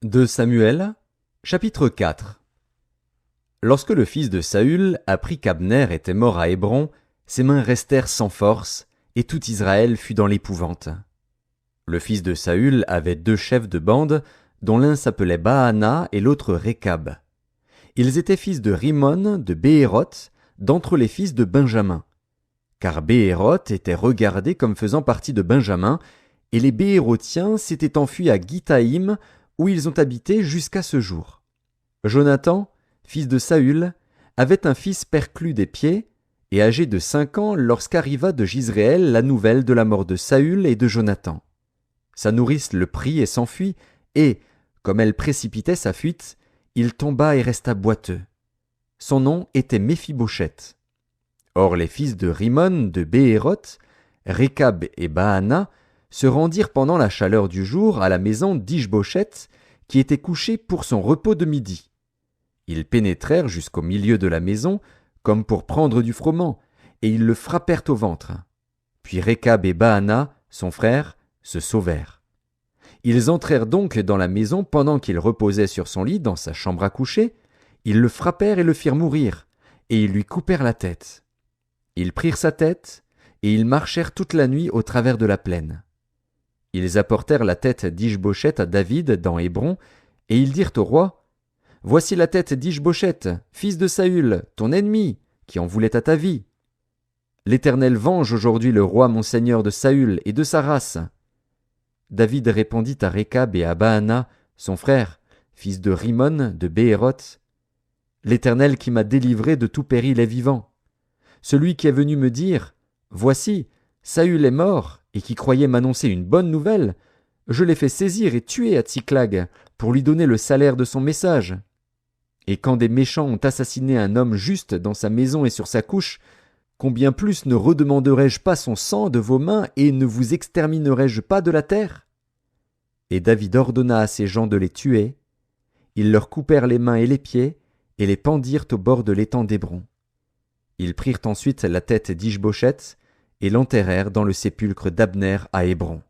De Samuel, chapitre 4. Lorsque le fils de Saül apprit qu'Abner était mort à Hébron, ses mains restèrent sans force, et tout Israël fut dans l'épouvante. Le fils de Saül avait 2 chefs de bande, dont l'un s'appelait Baana et l'autre Rékab. Ils étaient fils de Rimon de Béhéroth, d'entre les fils de Benjamin. Car Béhéroth était regardé comme faisant partie de Benjamin, et les Béhérothiens s'étaient enfuis à Githaïm, où ils ont habité jusqu'à ce jour. Jonathan, fils de Saül, avait un fils perclus des pieds, et âgé de 5 ans lorsqu'arriva de Jizréel la nouvelle de la mort de Saül et de Jonathan. Sa nourrice le prit et s'enfuit, et, comme elle précipitait sa fuite, il tomba et resta boiteux. Son nom était Méphibosheth. Or les fils de Rimon de Béhéroth, Rékab et Baana, se rendirent pendant la chaleur du jour à la maison d'Ish-Bosheth, qui était couché pour son repos de midi. Ils pénétrèrent jusqu'au milieu de la maison, comme pour prendre du froment, et ils le frappèrent au ventre. Puis Rékab et Baana, son frère, se sauvèrent. Ils entrèrent donc dans la maison pendant qu'il reposait sur son lit dans sa chambre à coucher. Ils le frappèrent et le firent mourir, et ils lui coupèrent la tête. Ils prirent sa tête, et ils marchèrent toute la nuit au travers de la plaine. Ils apportèrent la tête d'Ish-Bosheth à David dans Hébron, et ils dirent au roi: « Voici la tête d'Ish-Bosheth, fils de Saül, ton ennemi, qui en voulait à ta vie. L'Éternel venge aujourd'hui le roi mon seigneur de Saül et de sa race. » David répondit à Rékab et à Baana, son frère, fils de Rimon de Béhéroth: « L'Éternel qui m'a délivré de tout péril est vivant. Celui qui est venu me dire: « Voici, Saül est mort, et qui croyait m'annoncer une bonne nouvelle, je l'ai fait saisir et tuer à Tsiklag pour lui donner le salaire de son message. Et quand des méchants ont assassiné un homme juste dans sa maison et sur sa couche, combien plus ne redemanderai-je pas son sang de vos mains et ne vous exterminerai-je pas de la terre ?» Et David ordonna à ses gens de les tuer. Ils leur coupèrent les mains et les pieds et les pendirent au bord de l'étang d'Hébron. Ils prirent ensuite la tête d'Ish-Bosheth et l'enterrèrent dans le sépulcre d'Abner à Hébron.